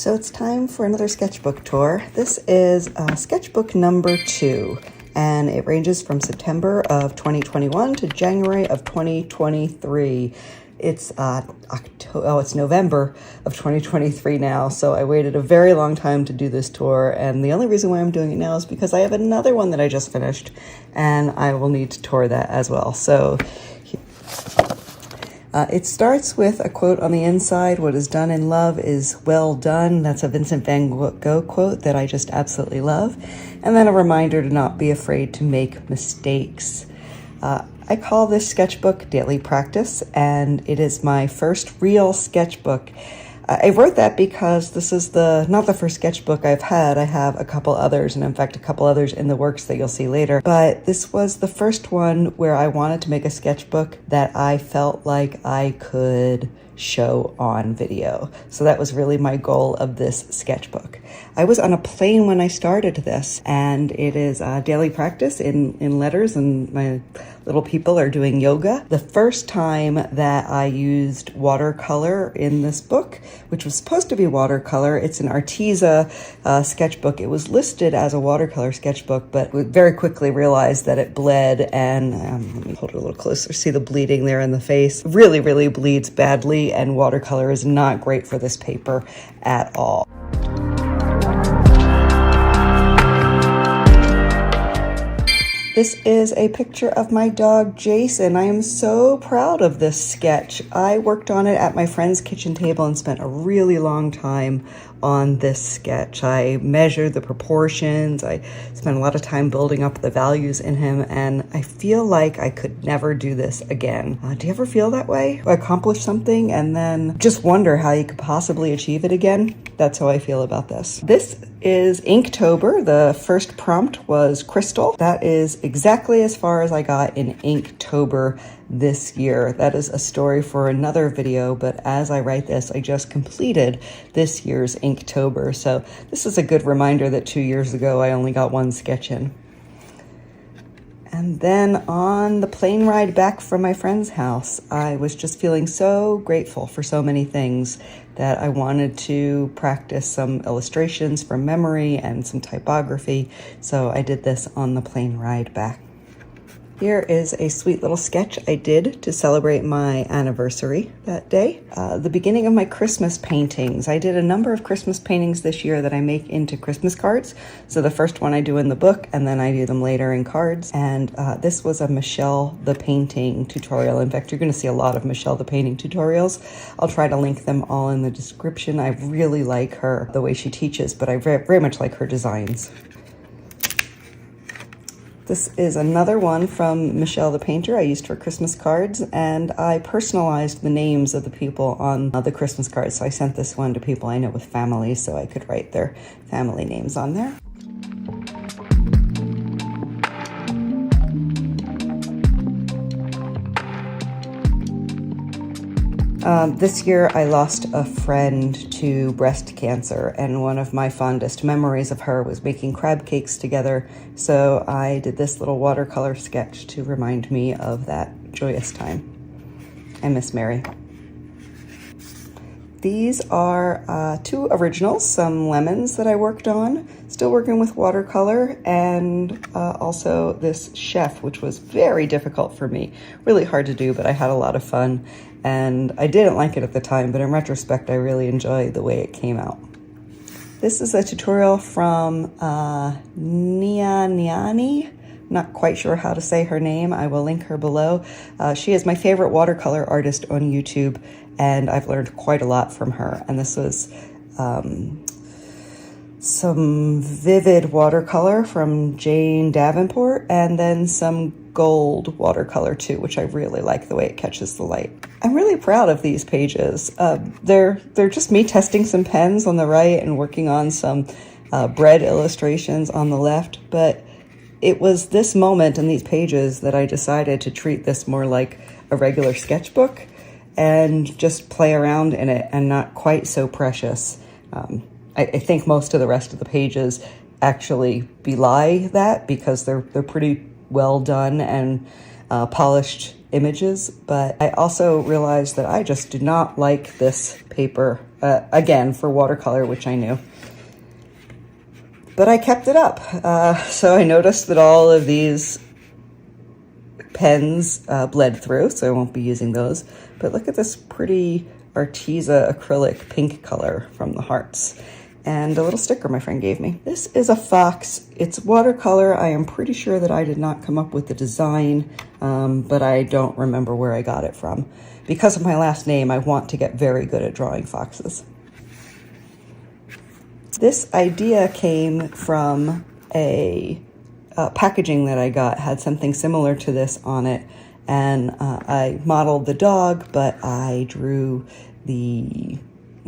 So it's time for another sketchbook tour. This is sketchbook number 2, and it ranges from September of 2021 to January of 2023. It's it's November of 2023 now, so I waited a very long time to do this tour, and the only reason why I'm doing it now is because I have another one that I just finished, and I will need to tour that as well. So it starts with a quote on the inside: "What is done in love is well done." That's a Vincent van Gogh quote that I just absolutely love. And then a reminder to not be afraid to make mistakes. I call this sketchbook Daily Practice, and it is my first real sketchbook. I wrote that because this is not the first sketchbook I've had. I have a couple others, and in fact a couple others in the works that you'll see later. But this was the first one where I wanted to make a sketchbook that I felt like I could show on video. So that was really my goal of this sketchbook. I was on a plane when I started this, and it is daily practice in letters, and my little people are doing yoga. The first time that I used watercolor in this book, which was supposed to be watercolor, it's an Arteza sketchbook. It was listed as a watercolor sketchbook, but we very quickly realized that it bled, and let me hold it a little closer. See the bleeding there in the face? Really, really bleeds badly, and watercolor is not great for this paper at all. This is a picture of my dog, Jason. I am so proud of this sketch. I worked on it at my friend's kitchen table and spent a really long time on this sketch. I measured the proportions. I spent a lot of time building up the values in him, and I feel like I could never do this again. Do you ever feel that way? Accomplish something and then just wonder how you could possibly achieve it again? That's how I feel about this. This is Inktober. The first prompt was crystal. That is exactly as far as I got in Inktober this year. That is a story for another video, but as I write this, I just completed this year's Inktober. So this is a good reminder that 2 years ago I only got one sketch in. And then on the plane ride back from my friend's house, I was just feeling so grateful for so many things that I wanted to practice some illustrations from memory and some typography. So I did this on the plane ride back. Here is a sweet little sketch I did to celebrate my anniversary that day. The beginning of my Christmas paintings. I did a number of Christmas paintings this year that I make into Christmas cards. So the first one I do in the book, and then I do them later in cards. And this was a Michelle the Painting tutorial. In fact, you're going to see a lot of Michelle the Painting tutorials. I'll try to link them all in the description. I really like her, the way she teaches, but I very much like her designs. This is another one from Michelle the Painter I used for Christmas cards, and I personalized the names of the people on the Christmas cards. So I sent this one to people I know with families so I could write their family names on there. This year I lost a friend to breast cancer, and one of my fondest memories of her was making crab cakes together, so I did this little watercolor sketch to remind me of that joyous time. I miss Mary. These are 2 originals, some lemons that I worked on, still working with watercolor, and also this chef, which was very difficult for me. Really hard to do, but I had a lot of fun, and I didn't like it at the time, but in retrospect, I really enjoyed the way it came out. This is a tutorial from Nia Niani. Not quite sure how to say her name. I will link her below. She is my favorite watercolor artist on YouTube, and I've learned quite a lot from her. And this was some vivid watercolor from Jane Davenport, and then some gold watercolor too, which I really like the way it catches the light. I'm really proud of these pages. They're just me testing some pens on the right and working on some bread illustrations on the left, but it was this moment in these pages that I decided to treat this more like a regular sketchbook and just play around in it and not quite so precious. I think most of the rest of the pages actually belie that because they're pretty well done, and polished images, but I also realized that I just do not like this paper, again, for watercolor, which I knew. But I kept it up. So I noticed that all of these pens bled through, so I won't be using those. But look at this pretty Arteza acrylic pink color from the hearts. And a little sticker my friend gave me. This is a fox. It's watercolor. I am pretty sure that I did not come up with the design, but I don't remember where I got it from. Because of my last name, I want to get very good at drawing foxes. This idea came from a packaging that I got, had something similar to this on it, and I modeled the dog, but I drew the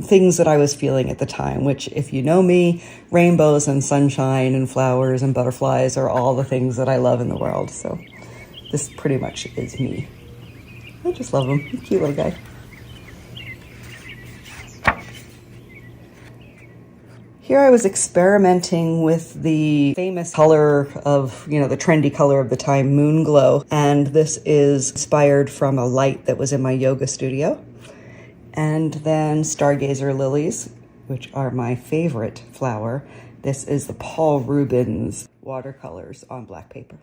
things that I was feeling at the time, which, if you know me, rainbows and sunshine and flowers and butterflies are all the things that I love in the world. So this pretty much is me. I just love him. He's a cute little guy. Here I was experimenting with the famous color of, the trendy color of the time, moon glow. And this is inspired from a light that was in my yoga studio. And then stargazer lilies, which are my favorite flower. This is the Paul Rubens watercolors on black paper.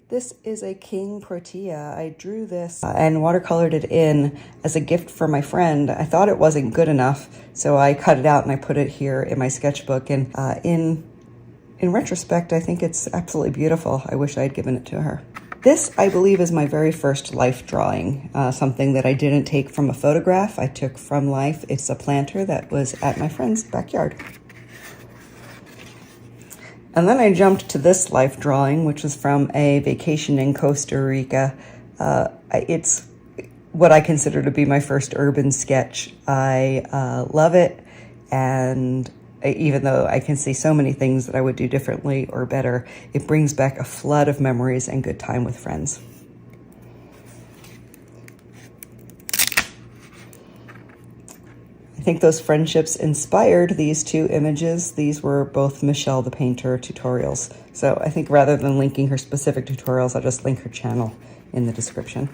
This is a king protea. I drew this and watercolored it in as a gift for my friend. I thought it wasn't good enough, so I cut it out and I put it here in my sketchbook. And in retrospect, I think it's absolutely beautiful. I wish I had given it to her. This, I believe, is my very first life drawing, something that I didn't take from a photograph. I took from life. It's a planter that was at my friend's backyard. And then I jumped to this life drawing, which was from a vacation in Costa Rica. It's what I consider to be my first urban sketch. I love it, and even though I can see so many things that I would do differently or better, it brings back a flood of memories and good time with friends. I think those friendships inspired these two images. These were both Michelle the Painter tutorials. So I think rather than linking her specific tutorials, I'll just link her channel in the description.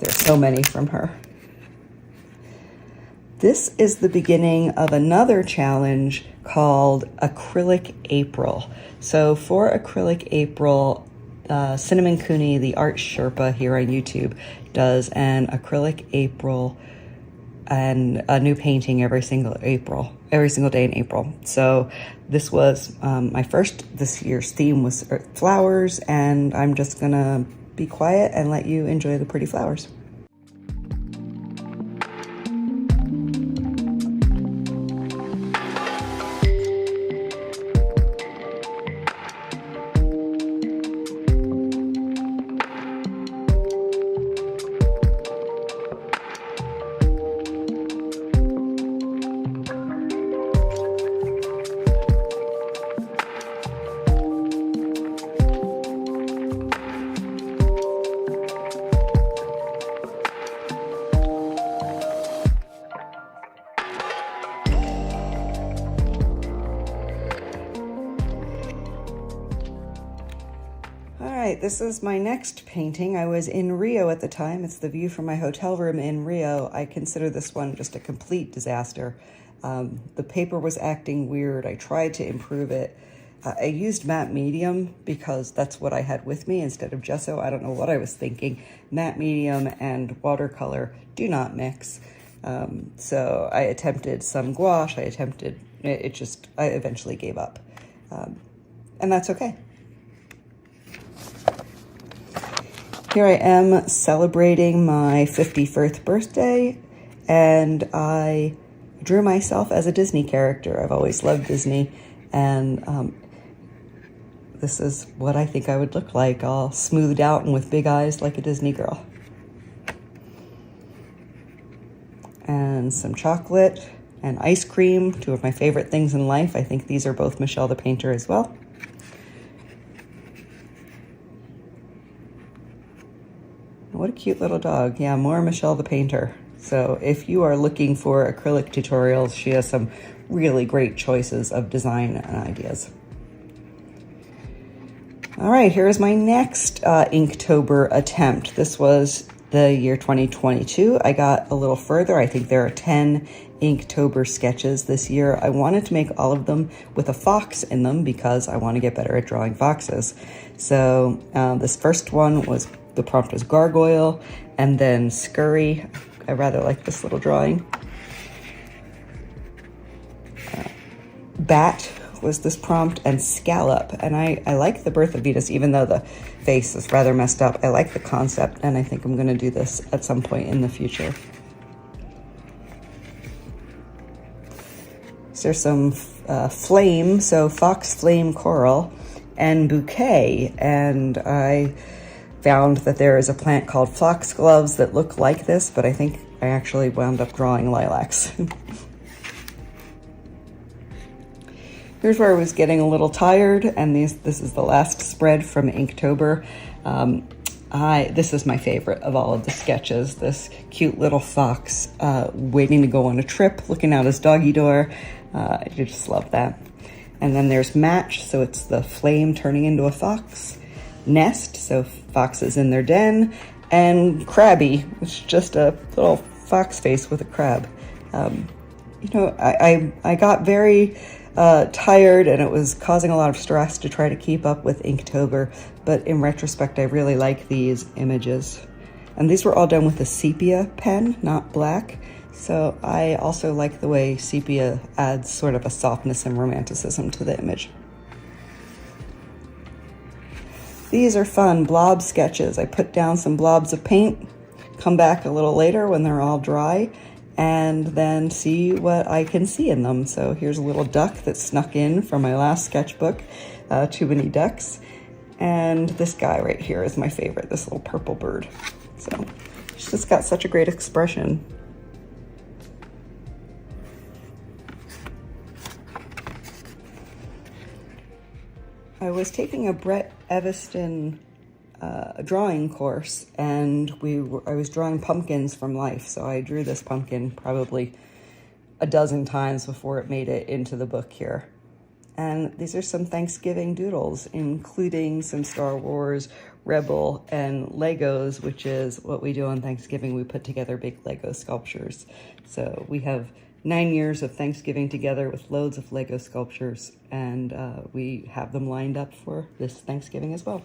There's so many from her. This is the beginning of another challenge called Acrylic April. So for Acrylic April, Cinnamon Cooney, the art Sherpa here on YouTube, does an Acrylic April and a new painting every single day in April. So this was this year's theme was flowers, and I'm just gonna be quiet and let you enjoy the pretty flowers. This is my next painting. I was in Rio at the time. It's the view from my hotel room in Rio. I consider this one just a complete disaster. The paper was acting weird. I tried to improve it. I used matte medium because that's what I had with me instead of gesso. I don't know what I was thinking. Matte medium and watercolor do not mix. So I attempted some gouache. I eventually gave up. And that's okay. Here I am celebrating my 51st birthday, and I drew myself as a Disney character. I've always loved Disney, and this is what I think I would look like, all smoothed out and with big eyes like a Disney girl. And some chocolate and ice cream, two of my favorite things in life. I think these are both Michelle the Painter as well. What a cute little dog. Yeah, more Michelle the Painter. So if you are looking for acrylic tutorials, she has some really great choices of design and ideas. All right, here's my next Inktober attempt. This was the year 2022. I got a little further. I think there are 10 Inktober sketches this year. I wanted to make all of them with a fox in them because I want to get better at drawing foxes. So this first one was, the prompt was gargoyle, and then scurry. I rather like this little drawing. Bat was this prompt, and scallop. And I like the birth of Venus, even though the face is rather messed up. I like the concept, and I think I'm going to do this at some point in the future. So there's some flame, so fox flame coral and bouquet, and I found that there is a plant called foxgloves that look like this, but I think I actually wound up drawing lilacs. Here's where I was getting a little tired, and this is the last spread from Inktober. This is my favorite of all of the sketches. This cute little fox waiting to go on a trip, looking out his doggy door. I just love that. And then there's match, so it's the flame turning into a fox. Nest, so foxes in their den. And crabby, it's just a little fox face with a crab. I got very tired, and it was causing a lot of stress to try to keep up with Inktober, but in retrospect, I really like these images. And these were all done with a sepia pen, not black. So I also like the way sepia adds sort of a softness and romanticism to the image. These are fun blob sketches. I put down some blobs of paint, come back a little later when they're all dry, and then see what I can see in them. So here's a little duck that snuck in from my last sketchbook, Too Many Ducks. And this guy right here is my favorite, this little purple bird. So she's just got such a great expression. I was taking a Brett Eviston drawing course, and I was drawing pumpkins from life. So I drew this pumpkin probably a dozen times before it made it into the book here. And these are some Thanksgiving doodles, including some Star Wars, Rebel, and Legos, which is what we do on Thanksgiving. We put together big Lego sculptures. So we have 9 years of Thanksgiving together with loads of Lego sculptures, and we have them lined up for this Thanksgiving as well.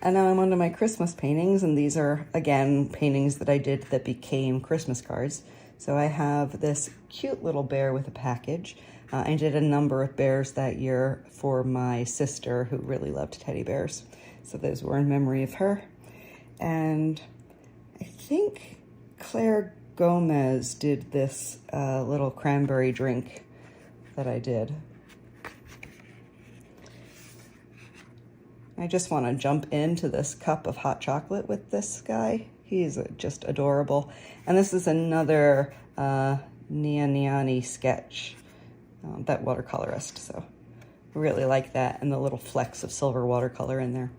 And now I'm on to my Christmas paintings, and these are, again, paintings that I did that became Christmas cards. So I have this cute little bear with a package. I did a number of bears that year for my sister, who really loved teddy bears. So those were in memory of her. And I think Claire Gomez did this little cranberry drink that I did. I just want to jump into this cup of hot chocolate with this guy. He's just adorable. And this is another Niani sketch, that watercolorist. So I really like that, and the little flecks of silver watercolor in there.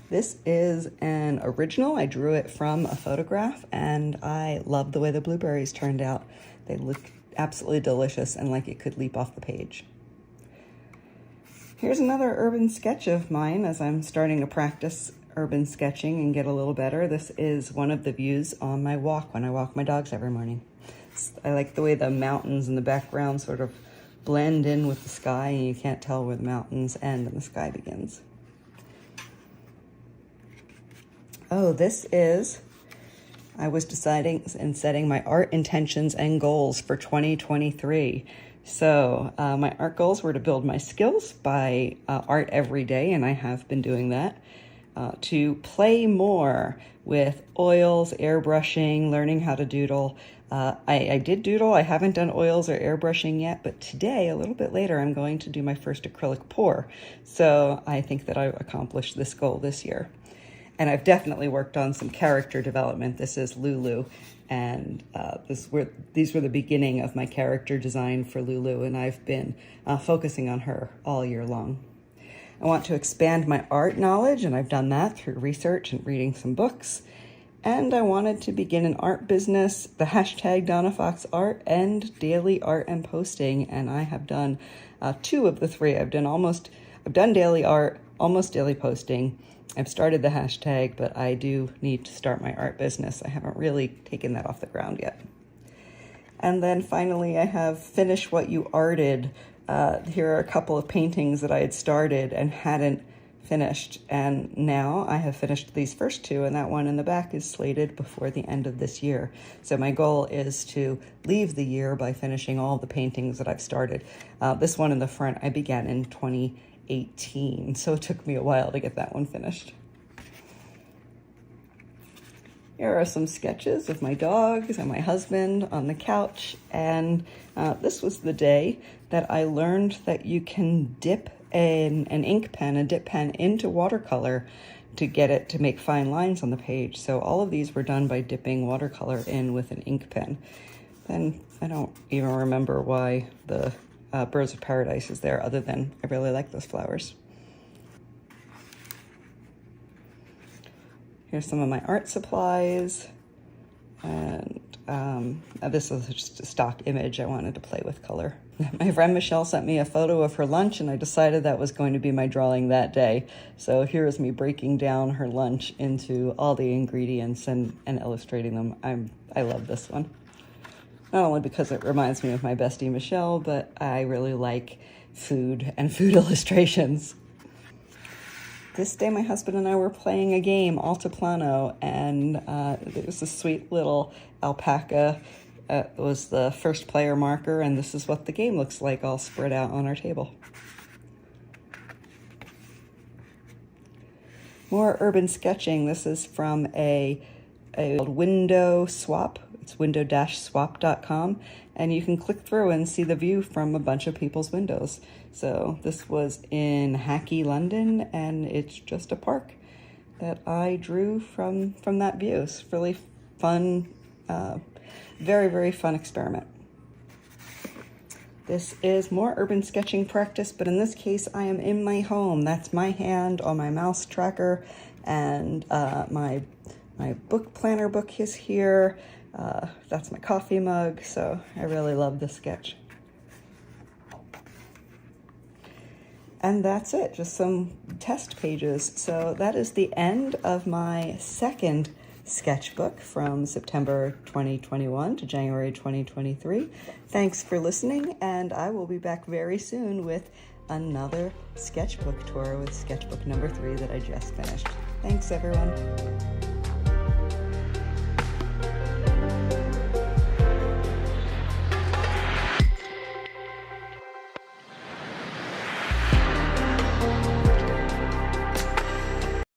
This is an original. I drew it from a photograph, and I love the way the blueberries turned out. They look absolutely delicious and like it could leap off the page. Here's another urban sketch of mine as I'm starting to practice urban sketching and get a little better. This is one of the views on my walk when I walk my dogs every morning. I like the way the mountains in the background sort of blend in with the sky, and you can't tell where the mountains end and the sky begins. Oh, this is, I was deciding and setting my art intentions and goals for 2023. So my art goals were to build my skills by art every day, and I have been doing that. To play more with oils, airbrushing, learning how to doodle. I did doodle. I haven't done oils or airbrushing yet, but today, a little bit later, I'm going to do my first acrylic pour. So I think that I've accomplished this goal this year. And I've definitely worked on some character development. This is Lulu, and these were the beginning of my character design for Lulu, and I've been focusing on her all year long. I want to expand my art knowledge, and I've done that through research and reading some books. And I wanted to begin an art business, the hashtag Donna Fox Art, and daily art and posting. And I have done 2 of the 3. I've done daily art, almost daily posting. I've started the hashtag, but I do need to start my art business. I haven't really taken that off the ground yet. And then finally, I have Finish What You Arted. Here are a couple of paintings that I had started and hadn't finished, and now I have finished these first 2, and that one in the back is slated before the end of this year. So my goal is to leave the year by finishing all the paintings that I've started. This one in the front I began in 2018, so it took me a while to get that one finished. Here are some sketches of my dogs and my husband on the couch, and this was the day that I learned that you can dip an ink pen, a dip pen, into watercolor to get it to make fine lines on the page. So all of these were done by dipping watercolor in with an ink pen. Then I don't even remember why the Birds of Paradise is there, other than I really like those flowers. Here's some of my art supplies, and this is just a stock image. I wanted to play with color. My friend Michelle sent me a photo of her lunch, and I decided that was going to be my drawing that day. So here is me breaking down her lunch into all the ingredients and illustrating them. I love this one. Not only because it reminds me of my bestie Michelle, but I really like food and food illustrations. This day, my husband and I were playing a game, Altiplano, and there was a sweet little alpaca. It was the first player marker, and this is what the game looks like all spread out on our table. More urban sketching. This is from a window swap. It's window-swap.com, and you can click through and see the view from a bunch of people's windows. So this was in Hackney, London, and it's just a park that I drew from that view. It's really fun, very, very fun experiment. This is more urban sketching practice, but in this case, I am in my home. That's my hand on my mouse tracker, and my book planner book is here. That's my coffee mug, so I really love this sketch. And that's it, just some test pages. So that is the end of my second sketchbook from September 2021 to January 2023. Thanks for listening, and I will be back very soon with another sketchbook tour with sketchbook number 3 that I just finished. Thanks, everyone.